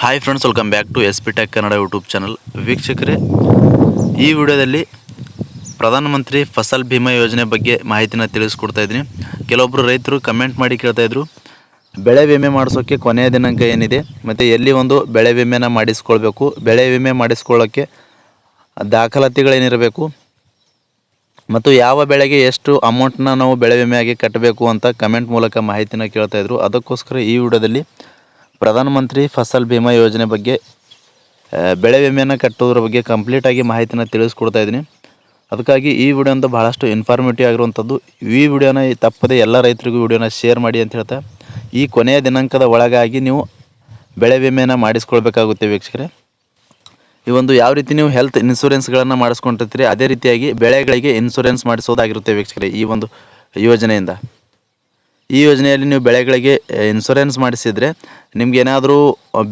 Hi friends, welcome back to S P tech Kannada YouTube channel. ವೀಕ್ಷಕರೇ, ಈ ವಿಡಿಯೋದಲ್ಲಿ ಪ್ರಧಾನಮಂತ್ರಿ ಫಸಲ್ ಬಿಮಾ ಯೋಜನೆ ಬಗ್ಗೆ ಮಾಹಿತಿನ ತಿಳಿಸ್ಕೊಡ್ತಾ ಇದ್ದೀನಿ. ಕೆಲವೊಬ್ಬರು ರೈತರು ಕಮೆಂಟ್ ಮಾಡಿ ಕೇಳ್ತಾಯಿದ್ರು, ಬೆಳೆ ವಿಮೆ ಮಾಡಿಸೋಕ್ಕೆ ಕೊನೆಯ ದಿನಾಂಕ ಏನಿದೆ ಮತ್ತು ಎಲ್ಲಿ ಒಂದು ಬೆಳೆ ವಿಮೆನ ಮಾಡಿಸ್ಕೊಳ್ಬೇಕು, ಬೆಳೆ ವಿಮೆ ಮಾಡಿಸ್ಕೊಳ್ಳೋಕ್ಕೆ ದಾಖಲಾತಿಗಳೇನಿರಬೇಕು ಮತ್ತು ಯಾವ ಬೆಳೆಗೆ ಎಷ್ಟು ಅಮೌಂಟ್ನ ನಾವು ಬೆಳೆ ವಿಮೆಯಾಗಿ ಕಟ್ಟಬೇಕು ಅಂತ ಕಮೆಂಟ್ ಮೂಲಕ ಮಾಹಿತಿನ ಕೇಳ್ತಾಯಿದ್ರು. ಅದಕ್ಕೋಸ್ಕರ ಈ ವಿಡಿಯೋದಲ್ಲಿ ಪ್ರಧಾನಮಂತ್ರಿ ಫಸಲ್ ಬಿಮಾ ಯೋಜನೆ ಬಗ್ಗೆ ಬೆಳೆ ವಿಮೆಯನ್ನು ಕಟ್ಟೋದ್ರ ಬಗ್ಗೆ ಕಂಪ್ಲೀಟಾಗಿ ಮಾಹಿತಿನ ತಿಳಿಸ್ಕೊಡ್ತಾ ಇದ್ದೀನಿ. ಅದಕ್ಕಾಗಿ ಈ ವಿಡಿಯೋ ಅಂತ ಭಾಳಷ್ಟು ಇನ್ಫಾರ್ಮೇಟಿವ್ ಆಗಿರುವಂಥದ್ದು. ಈ ವಿಡಿಯೋನ ತಪ್ಪದೆ ಎಲ್ಲ ರೈತರಿಗೂ ವಿಡಿಯೋನ ಶೇರ್ ಮಾಡಿ ಅಂತ ಹೇಳ್ತಾ, ಈ ಕೊನೆಯ ದಿನಾಂಕದ ಒಳಗಾಗಿ ನೀವು ಬೆಳೆ ವಿಮೆಯನ್ನು ಮಾಡಿಸ್ಕೊಳ್ಬೇಕಾಗುತ್ತೆ ವೀಕ್ಷಕರೇ. ಈ ಒಂದು ಯಾವ ರೀತಿ ನೀವು ಹೆಲ್ತ್ ಇನ್ಶೂರೆನ್ಸ್ಗಳನ್ನು ಮಾಡಿಸ್ಕೊಂಡಿರ್ತೀರಿ ಅದೇ ರೀತಿಯಾಗಿ ಬೆಳೆಗಳಿಗೆ ಇನ್ಶೂರೆನ್ಸ್ ಮಾಡಿಸೋದಾಗಿರುತ್ತೆ ವೀಕ್ಷಕರೇ. ಈ ಒಂದು ಯೋಜನೆಯಿಂದ, ಈ ಯೋಜನೆಯಲ್ಲಿ ನೀವು ಬೆಳೆಗಳಿಗೆ ಇನ್ಶೂರೆನ್ಸ್ ಮಾಡಿಸಿದರೆ ನಿಮಗೇನಾದರೂ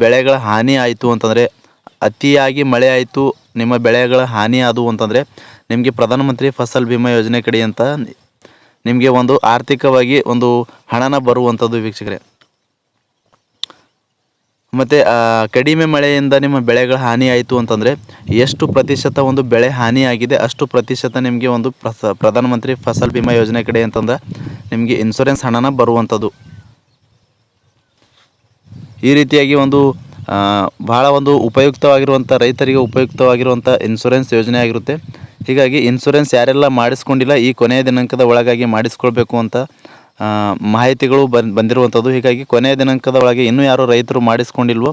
ಬೆಳೆಗಳ ಹಾನಿ ಆಯಿತು ಅಂತಂದರೆ, ಅತಿಯಾಗಿ ಮಳೆ ಆಯಿತು, ನಿಮ್ಮ ಬೆಳೆಗಳ ಹಾನಿ ಆದವು ಅಂತಂದರೆ ನಿಮಗೆ ಪ್ರಧಾನಮಂತ್ರಿ ಫಸಲ್ ಬಿಮಾ ಯೋಜನೆ ಕಡೆಯಿಂದ ನಿಮಗೆ ಒಂದು ಆರ್ಥಿಕವಾಗಿ ಒಂದು ಹಣನ ಬರುವಂಥದ್ದು ವೀಕ್ಷಕರೇ. ಮತ್ತು ಕಡಿಮೆ ಮಳೆಯಿಂದ ನಿಮ್ಮ ಬೆಳೆಗಳ ಹಾನಿ ಆಯಿತು ಅಂತಂದರೆ ಎಷ್ಟು ಪ್ರತಿಶತ ಒಂದು ಬೆಳೆ ಹಾನಿಯಾಗಿದೆ ಅಷ್ಟು ಪ್ರತಿಶತ ನಿಮಗೆ ಒಂದು ಪ್ರಧಾನಮಂತ್ರಿ ಫಸಲ್ ಬಿಮಾ ಯೋಜನೆ ಕಡೆ ಅಂತಂದ್ರೆ ನಿಮಗೆ ಇನ್ಶೂರೆನ್ಸ್ ಹಣನ ಬರುವಂಥದ್ದು. ಈ ರೀತಿಯಾಗಿ ಒಂದು ಭಾಳ ಒಂದು ಉಪಯುಕ್ತವಾಗಿರುವಂಥ, ರೈತರಿಗೆ ಉಪಯುಕ್ತವಾಗಿರುವಂಥ ಇನ್ಶೂರೆನ್ಸ್ ಯೋಜನೆ ಆಗಿರುತ್ತೆ. ಹೀಗಾಗಿ ಇನ್ಶೂರೆನ್ಸ್ ಯಾರೆಲ್ಲ ಮಾಡಿಸ್ಕೊಂಡಿಲ್ಲ ಈ ಕೊನೆಯ ದಿನಾಂಕದ ಒಳಗಾಗಿ ಮಾಡಿಸ್ಕೊಳ್ಬೇಕು ಅಂತ ಮಾಹಿತಿಗಳು ಬಂದಿರುವಂಥದ್ದು. ಹೀಗಾಗಿ ಕೊನೆಯ ದಿನಾಂಕದ ಒಳಗೆ ಇನ್ನೂ ಯಾರು ರೈತರು ಮಾಡಿಸ್ಕೊಂಡಿಲ್ವೋ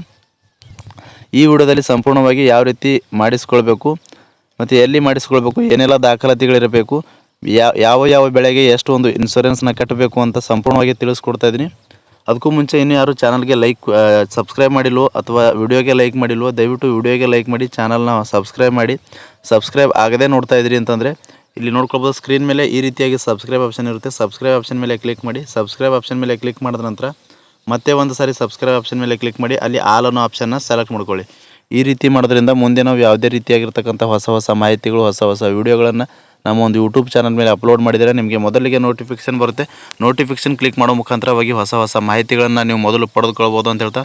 ಈ ವಿಡಿಯೋದಲ್ಲಿ ಸಂಪೂರ್ಣವಾಗಿ ಯಾವ ರೀತಿ ಮಾಡಿಸ್ಕೊಳ್ಬೇಕು ಮತ್ತು ಎಲ್ಲಿ ಮಾಡಿಸ್ಕೊಳ್ಬೇಕು, ಏನೆಲ್ಲ ದಾಖಲಾತಿಗಳಿರಬೇಕು, ಯಾವ ಬೆಳೆಗೆ ಎಷ್ಟು ಒಂದು ಇನ್ಶೂರೆನ್ಸ್ನ ಕಟ್ಟಬೇಕು ಅಂತ ಸಂಪೂರ್ಣವಾಗಿ ತಿಳಿಸ್ಕೊಡ್ತಾ ಇದ್ದೀನಿ. ಅದಕ್ಕೂ ಮುಂಚೆ ಇನ್ನೂ ಯಾರು ಚಾನಲ್ಗೆ ಸಬ್ಸ್ಕ್ರೈಬ್ ಮಾಡಿಲ್ವೋ ಅಥವಾ ವಿಡಿಯೋಗೆ ಲೈಕ್ ಮಾಡಿಲ್ವೋ ದಯವಿಟ್ಟು ವಿಡಿಯೋಗೆ ಲೈಕ್ ಮಾಡಿ, ಚಾನಲ್ನ ಸಬ್ಸ್ಕ್ರೈಬ್ ಮಾಡಿ. ಸಬ್ಸ್ಕ್ರೈಬ್ ಆಗದೆ ನೋಡ್ತಾ ಇದ್ದೀರಿ ಅಂತಂದರೆ ಇಲ್ಲಿ ನೋಡ್ಕೊಳ್ಬೋದು, ಸ್ಕ್ರೀನ್ ಮೇಲೆ ಈ ರೀತಿಯಾಗಿ ಸಬ್ಸ್ಕ್ರೈಬ್ ಆಪ್ಷನ್ ಇರುತ್ತೆ. ಸಬ್ಸ್ಕ್ರೈಬ್ ಆಪ್ಷನ್ ಮೇಲೆ ಕ್ಲಿಕ್ ಮಾಡಿ. ಸಬ್ಸ್ಕ್ರೈಬ್ ಆಪ್ಷನ್ ಮೇಲೆ ಕ್ಲಿಕ್ ಮಾಡಿದ ನಂತರ ಮತ್ತೆ ಒಂದು ಸಾರಿ ಸಬ್ಸ್ಕ್ರೈಬ್ ಆಪ್ಷನ್ ಮೇಲೆ ಕ್ಲಿಕ್ ಮಾಡಿ, ಅಲ್ಲಿ ಆಲ್ ಅನ್ನೋ ಆಪ್ಷನ್ನ ಸೆಲೆಕ್ಟ್ ಮಾಡ್ಕೊಳ್ಳಿ. ಈ ರೀತಿ ಮಾಡೋದ್ರಿಂದ ಮುಂದೆ ನಾವು ಯಾವುದೇ ರೀತಿಯಾಗಿರ್ತಕ್ಕಂಥ ಹೊಸ ಮಾಹಿತಿಗಳು, ಹೊಸ ವೀಡಿಯೋಗಳನ್ನು ನಮ್ಮ ಒಂದು ಯೂಟ್ಯೂಬ್ ಚಾನಲ್ ಮೇಲೆ ಅಪ್ಲೋಡ್ ಮಾಡಿದರೆ ನಿಮಗೆ ಮೊದಲಿಗೆ ನೋಟಿಫಿಕೇಷನ್ ಬರುತ್ತೆ. ನೋಟಿಫಿಕೇಷನ್ ಕ್ಲಿಕ್ ಮಾಡೋ ಮುಖಾಂತರವಾಗಿ ಹೊಸ ಮಾಹಿತಿಗಳನ್ನು ನೀವು ಮೊದಲು ಪಡೆದುಕೊಳ್ಬೋದು ಅಂತ ಹೇಳ್ತಾ,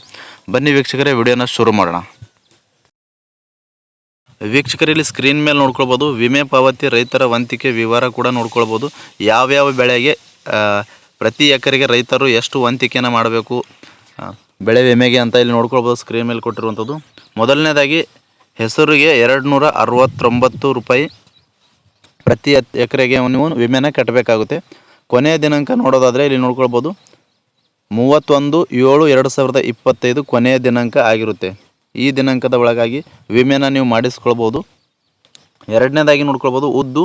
ಬನ್ನಿ ವೀಕ್ಷಕರೇ ವಿಡಿಯೋನ ಶುರು ಮಾಡೋಣ. ವೀಕ್ಷಕರಲ್ಲಿ ಸ್ಕ್ರೀನ್ ಮೇಲೆ ನೋಡ್ಕೊಳ್ಬೋದು, ವಿಮೆ ಪಾವತಿ ರೈತರ ವಂತಿಕೆ ವಿವರ ಕೂಡ ನೋಡ್ಕೊಳ್ಬೋದು. ಯಾವ್ಯಾವ ಬೆಳೆಗೆ ಪ್ರತಿ ಎಕರೆಗೆ ರೈತರು ಎಷ್ಟು ವಂತಿಕೆಯನ್ನು ಮಾಡಬೇಕು ಬೆಳೆ ವಿಮೆಗೆ ಅಂತ ಇಲ್ಲಿ ನೋಡ್ಕೊಳ್ಬೋದು, ಸ್ಕ್ರೀನ್ ಮೇಲೆ ಕೊಟ್ಟಿರುವಂಥದ್ದು. ಮೊದಲನೇದಾಗಿ ಹೆಸರಿಗೆ 269 ರೂಪಾಯಿ ಪ್ರತಿ ಎಕರೆಗೆ ನೀವು ವಿಮೆನ ಕಟ್ಟಬೇಕಾಗುತ್ತೆ. ಕೊನೆಯ ದಿನಾಂಕ ನೋಡೋದಾದರೆ ಇಲ್ಲಿ ನೋಡ್ಕೊಳ್ಬೋದು 31/7/2025 ಕೊನೆಯ ದಿನಾಂಕ ಆಗಿರುತ್ತೆ. ಈ ದಿನಾಂಕದ ಒಳಗಾಗಿ ವಿಮೆನ ನೀವು ಮಾಡಿಸ್ಕೊಳ್ಬೋದು. ಎರಡನೇದಾಗಿ ನೋಡ್ಕೊಳ್ಬೋದು ಉದ್ದು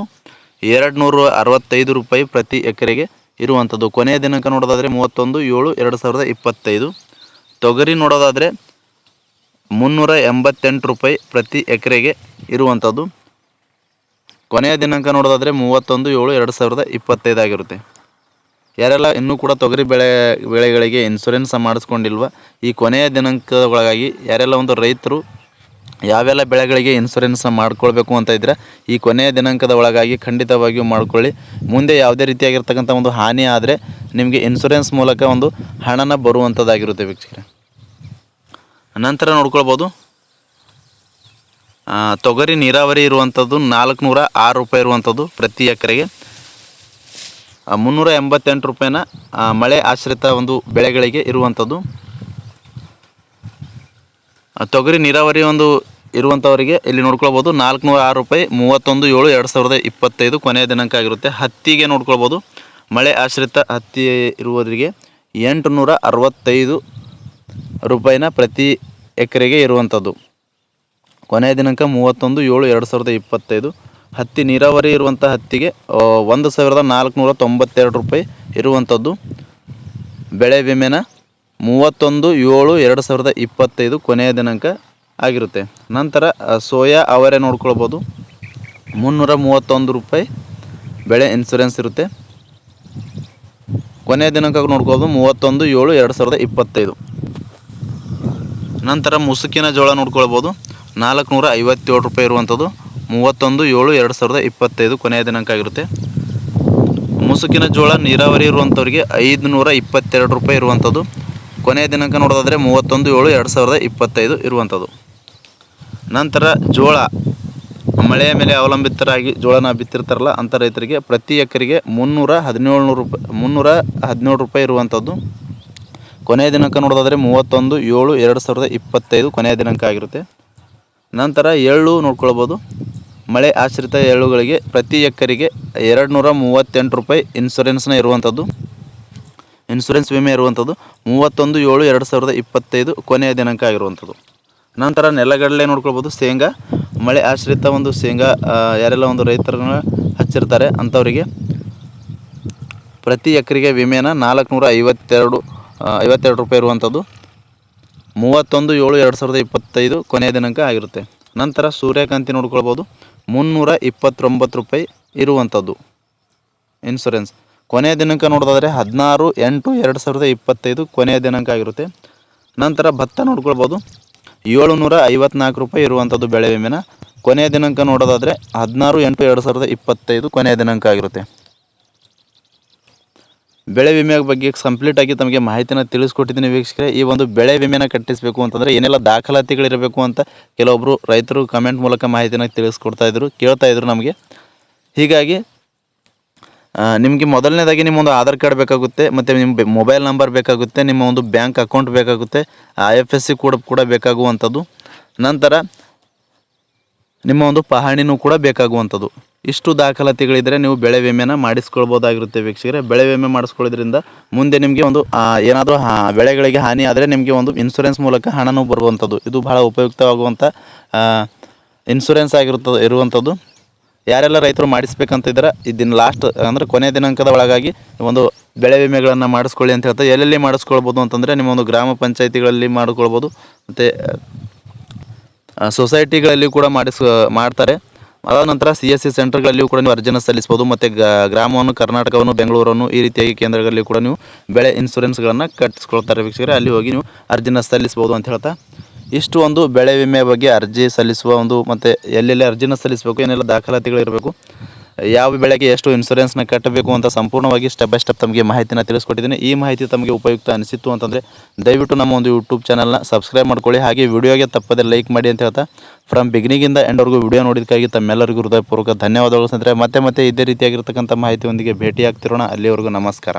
265 ರೂಪಾಯಿ ಪ್ರತಿ ಎಕರೆಗೆ ಇರುವಂಥದ್ದು. ಕೊನೆಯ ದಿನಾಂಕ ನೋಡೋದಾದರೆ 31/7/2025. ತೊಗರಿ ನೋಡೋದಾದರೆ 388 ರೂಪಾಯಿ ಪ್ರತಿ ಎಕರೆಗೆ ಇರುವಂಥದ್ದು. ಕೊನೆಯ ದಿನಾಂಕ ನೋಡೋದಾದರೆ 31/7/2025 ಆಗಿರುತ್ತೆ. ಯಾರೆಲ್ಲ ಇನ್ನೂ ಕೂಡ ತೊಗರಿ ಬೆಳೆಗಳಿಗೆ ಇನ್ಶೂರೆನ್ಸ್ ಮಾಡಿಸ್ಕೊಂಡಿಲ್ವ ಈ ಕೊನೆಯ ದಿನಾಂಕದ ಒಳಗಾಗಿ ಯಾರೆಲ್ಲ ಒಂದು ರೈತರು ಯಾವೆಲ್ಲ ಬೆಳೆಗಳಿಗೆ ಇನ್ಶೂರೆನ್ಸ್ ಮಾಡ್ಕೊಳ್ಬೇಕು ಅಂತ ಇದ್ದರೆ ಈ ಕೊನೆಯ ದಿನಾಂಕದ ಒಳಗಾಗಿ ಖಂಡಿತವಾಗಿಯೂ ಮಾಡ್ಕೊಳ್ಳಿ. ಮುಂದೆ ಯಾವುದೇ ರೀತಿಯಾಗಿರ್ತಕ್ಕಂಥ ಒಂದು ಹಾನಿ ಆದರೆ ನಿಮಗೆ ಇನ್ಶೂರೆನ್ಸ್ ಮೂಲಕ ಒಂದು ಹಣನ ಬರುವಂಥದ್ದಾಗಿರುತ್ತೆ ವೀಕ್ಷಕರೇ. ನಂತರ ನೋಡ್ಕೊಳ್ಬೋದು ತೊಗರಿ ನೀರಾವರಿ ಇರುವಂಥದ್ದು 406 ರೂಪಾಯಿ ಇರುವಂಥದ್ದು ಪ್ರತಿ ಎಕರೆಗೆ. 388 ರೂಪಾಯಿನ ಮಳೆ ಆಶ್ರಿತ ಒಂದು ಬೆಳೆಗಳಿಗೆ ಇರುವಂಥದ್ದು. ತೊಗರಿ ನೀರಾವರಿ ಒಂದು ಇರುವಂಥವರಿಗೆ ಇಲ್ಲಿ ನೋಡ್ಕೊಳ್ಬೋದು 406 ರೂಪಾಯಿ 31/7/2025 ಕೊನೆಯ ದಿನಾಂಕ ಆಗಿರುತ್ತೆ. ಹತ್ತಿಗೆ ನೋಡ್ಕೊಳ್ಬೋದು, ಮಳೆ ಆಶ್ರಿತ ಹತ್ತಿ ಇರುವವರಿಗೆ 865 ರೂಪಾಯಿನ ಪ್ರತಿ ಎಕರೆಗೆ ಇರುವಂಥದ್ದು. ಕೊನೆಯ ದಿನಾಂಕ 31/7/2025. ಹತ್ತಿ ನೀರಾವರಿ ಇರುವಂಥ ಹತ್ತಿಗೆ 1492 ರೂಪಾಯಿ ಇರುವಂಥದ್ದು. ಬೆಳೆ ವಿಮೆನ 31/7/2025 ಕೊನೆಯ ದಿನಾಂಕ ಆಗಿರುತ್ತೆ. ನಂತರ ಸೋಯಾ ಅವರೆ ನೋಡ್ಕೊಳ್ಬೋದು 331 ರೂಪಾಯಿ ಬೆಳೆ ಇನ್ಶೂರೆನ್ಸ್ ಇರುತ್ತೆ. ಕೊನೆಯ ದಿನಾಂಕ ನೋಡ್ಕೊಳ್ಬೋದು 31/7/2025. ನಂತರ ಮುಸುಕಿನ ಜೋಳ ನೋಡ್ಕೊಳ್ಬೋದು 457 ರೂಪಾಯಿ ಇರುವಂಥದ್ದು. 31/7/2025 ಕೊನೆಯ ದಿನಾಂಕ ಆಗಿರುತ್ತೆ. ಮುಸುಕಿನ ಜೋಳ ನೀರಾವರಿ ಇರುವಂಥವ್ರಿಗೆ 522 ರೂಪಾಯಿ ಇರುವಂಥದ್ದು. ಕೊನೆಯ ದಿನಾಂಕ ನೋಡೋದಾದರೆ 31/7/2025 ಇರುವಂಥದ್ದು. ನಂತರ ಜೋಳ, ಮಳೆಯ ಮೇಲೆ ಅವಲಂಬಿತರಾಗಿ ಜೋಳನ ಬಿತ್ತಿರ್ತಾರಲ್ಲ ಅಂಥ ರೈತರಿಗೆ ಪ್ರತಿ ಎಕರೆಗೆ 317 ರೂಪಾಯಿ ಇರುವಂಥದ್ದು. ಕೊನೆಯ ದಿನಾಂಕ ನೋಡೋದಾದರೆ 31/7/2025 ಕೊನೆಯ ದಿನಾಂಕ ಆಗಿರುತ್ತೆ. ನಂತರ ಎಳ್ಳು ನೋಡ್ಕೊಳ್ಬೋದು. ಮಳೆ ಆಶ್ರಿತ ಎಳ್ಳುಗಳಿಗೆ ಪ್ರತಿ ಎಕರೆಗೆ 238 ರೂಪಾಯಿ ಇನ್ಸೂರೆನ್ಸ್ ವಿಮೆ ಇರುವಂಥದ್ದು 31/7/2025 ಕೊನೆಯ ದಿನಾಂಕ ಆಗಿರುವಂಥದ್ದು. ನಂತರ ನೆಲಗಡಲೆ ನೋಡ್ಕೊಳ್ಬೋದು. ಶೇಂಗಾ, ಮಳೆ ಆಶ್ರಿತ ಒಂದು ಶೇಂಗಾ ಯಾರೆಲ್ಲ ಒಂದು ರೈತರನ್ನ ಹಚ್ಚಿರ್ತಾರೆ ಅಂಥವರಿಗೆ ಪ್ರತಿ ಎಕರೆಗೆ ವಿಮೆನ 452 ರೂಪಾಯಿ ಇರುವಂಥದ್ದು 31/7/2025 ಕೊನೆಯ ದಿನಾಂಕ ಆಗಿರುತ್ತೆ. ನಂತರ ಸೂರ್ಯಕಾಂತಿ ನೋಡ್ಕೊಳ್ಬೋದು. 329 ರೂಪಾಯಿ ಇರುವಂಥದ್ದು ಇನ್ಸೂರೆನ್ಸ್. ಕೊನೆಯ ದಿನಾಂಕ ನೋಡೋದಾದರೆ 16/8/2025 ಕೊನೆಯ ದಿನಾಂಕ ಆಗಿರುತ್ತೆ. ನಂತರ ಭತ್ತ ನೋಡ್ಕೊಳ್ಬೋದು. 754 ರೂಪಾಯಿ ಇರುವಂಥದ್ದು ಬೆಳೆ ವಿಮೆನ. ಕೊನೆಯ ದಿನಾಂಕ ನೋಡೋದಾದರೆ 16/8/2025 ಕೊನೆಯ ದಿನಾಂಕ ಆಗಿರುತ್ತೆ. ಬೆಳೆ ವಿಮೆ ಬಗ್ಗೆ ಕಂಪ್ಲೀಟಾಗಿ ತಮಗೆ ಮಾಹಿತಿನ ತಿಳಿಸ್ಕೊಟ್ಟಿದ್ದೀನಿ ವೀಕ್ಷಕರೇ. ಈ ಒಂದು ಬೆಳೆ ವಿಮೆನ ಕಟ್ಟಿಸಬೇಕು ಅಂತಂದರೆ ಏನೆಲ್ಲ ದಾಖಲಾತಿಗಳಿರಬೇಕು ಅಂತ ಕೆಲವೊಬ್ಬರು ರೈತರು ಕಮೆಂಟ್ ಮೂಲಕ ಮಾಹಿತಿನ ಕೇಳ್ತಾ ಇದ್ರು ನಮಗೆ. ಹೀಗಾಗಿ ನಿಮಗೆ ಮೊದಲನೇದಾಗಿ ನಿಮ್ಮ ಒಂದು ಆಧಾರ್ ಕಾರ್ಡ್ ಬೇಕಾಗುತ್ತೆ, ಮತ್ತು ನಿಮ್ಮ ಮೊಬೈಲ್ ನಂಬರ್ ಬೇಕಾಗುತ್ತೆ, ನಿಮ್ಮ ಒಂದು ಬ್ಯಾಂಕ್ ಅಕೌಂಟ್ ಬೇಕಾಗುತ್ತೆ, IFSC ಕೂಡ ಬೇಕಾಗುವಂಥದ್ದು. ನಂತರ ನಿಮ್ಮ ಒಂದು ಪಹಣಿನೂ ಕೂಡ ಬೇಕಾಗುವಂಥದ್ದು. ಇಷ್ಟು ದಾಖಲಾತಿಗಳಿದ್ದರೆ ನೀವು ಬೆಳೆ ವಿಮೆನ ಮಾಡಿಸ್ಕೊಳ್ಬೋದಾಗಿರುತ್ತೆ ವೀಕ್ಷಕರೇ. ಬೆಳೆ ವಿಮೆ ಮಾಡಿಸ್ಕೊಳ್ಳೋದ್ರಿಂದ ಮುಂದೆ ನಿಮಗೆ ಒಂದು ಏನಾದರೂ ಬೆಳೆಗಳಿಗೆ ಹಾನಿ ಆದರೆ ನಿಮಗೆ ಒಂದು ಇನ್ಸೂರೆನ್ಸ್ ಮೂಲಕ ಹಣನೂ ಬರುವಂಥದ್ದು. ಇದು ಬಹಳ ಉಪಯುಕ್ತವಾಗುವಂಥ ಇನ್ಸೂರೆನ್ಸ್ ಇರುವಂಥದ್ದು. ಯಾರೆಲ್ಲ ರೈತರು ಮಾಡಿಸ್ಬೇಕಂತಿದ್ದಾರೆ ಇದನ್ನು ಲಾಸ್ಟ್ ಅಂದರೆ ಕೊನೆಯ ದಿನಾಂಕದ ಒಳಗಾಗಿ ಒಂದು ಬೆಳೆ ವಿಮೆಗಳನ್ನು ಮಾಡಿಸ್ಕೊಳ್ಳಿ ಅಂತ ಹೇಳ್ತಾರೆ. ಎಲ್ಲೆಲ್ಲಿ ಮಾಡಿಸ್ಕೊಳ್ಬೋದು ಅಂತಂದರೆ ನಿಮ್ಮ ಒಂದು ಗ್ರಾಮ ಪಂಚಾಯಿತಿಗಳಲ್ಲಿ ಮಾಡಿಕೊಳ್ಬೋದು, ಮತ್ತು ಸೊಸೈಟಿಗಳಲ್ಲಿ ಕೂಡ ಮಾಡ್ತಾರೆ. ಅದಾದ ನಂತರ CSC ಸೆಂಟರ್ಗಳಲ್ಲಿಯೂ ಕೂಡ ನೀವು ಅರ್ಜಿನ ಸಲ್ಲಿಸ್ಬೋದು, ಮತ್ತು ಗ್ರಾಮವನ್ನು, ಕರ್ನಾಟಕವನ್ನು, ಬೆಂಗಳೂರನ್ನು ಈ ರೀತಿಯಾಗಿ ಕೇಂದ್ರಗಳಲ್ಲಿ ಕೂಡ ನೀವು ಬೆಳೆ ಇನ್ಸೂರೆನ್ಸ್ಗಳನ್ನು ಕಟ್ಟಿಸ್ಕೊಳ್ತಾರೆ ವೀಕ್ಷಕರೇ. ಅಲ್ಲಿ ಹೋಗಿ ನೀವು ಅರ್ಜಿನ ಸಲ್ಲಿಸ್ಬೋದು ಅಂತ ಹೇಳ್ತಾ ಇಷ್ಟು ಒಂದು ಬೆಳೆ ವಿಮೆ ಬಗ್ಗೆ ಅರ್ಜಿ ಸಲ್ಲಿಸುವ ಒಂದು, ಮತ್ತು ಎಲ್ಲೆಲ್ಲಿ ಅರ್ಜಿನ ಸಲ್ಲಿಸಬೇಕು, ಏನೆಲ್ಲ ದಾಖಲಾತಿಗಳಿರಬೇಕು, ಯಾವ ಬೆಳೆಗೆ ಎಷ್ಟು ಇನ್ಸೂರೆನ್ಸ್ನ ಕಟ್ಟಬೇಕು ಅಂತ ಸಂಪೂರ್ಣವಾಗಿ ಸ್ಟೆಪ್ ಬೈ ಸ್ಟೆಪ್ ತಮಗೆ ಮಾಹಿತಿನ ತಿಳಿಸ್ಕೊಟ್ಟಿದ್ದೀನಿ. ಈ ಮಾಹಿತಿ ತಮಗೆ ಉಪಯುಕ್ತ ಅನಿಸಿತ್ತು ಅಂತಂದರೆ ದಯವಿಟ್ಟು ನಮ್ಮ ಒಂದು ಯೂಟ್ಯೂಬ್ ಚಾನಲ್ನ ಸಬ್ಸ್ಕ್ರೈಬ್ ಮಾಡ್ಕೊಳ್ಳಿ. ಹಾಗೆ ವಿಡಿಯೋಗೆ ತಪ್ಪದೆ ಲೈಕ್ ಮಾಡಿ ಅಂತ ಹೇಳ್ತಾ ಫ್ರಮ್ ಬಿಗಿನಿಂಗಿಂದ ಎಂಡ್ವರೆಗೂ ವಿಡಿಯೋ ನೋಡಿದ್ದಕ್ಕಾಗಿ ತಮ್ಮೆಲ್ಲರಿಗೂ ಹೃದಯಪೂರ್ವಕ ಧನ್ಯವಾದಗಳು ಸ್ನೇಹಿತರೆ. ಮತ್ತೆ ಇದೇ ರೀತಿಯಾಗಿರ್ತಕ್ಕಂಥ ಮಾಹಿತಿಯೊಂದಿಗೆ ಭೇಟಿಯಾಗ್ತಿರೋಣ. ಅಲ್ಲಿವರೆಗೂ ನಮಸ್ಕಾರ.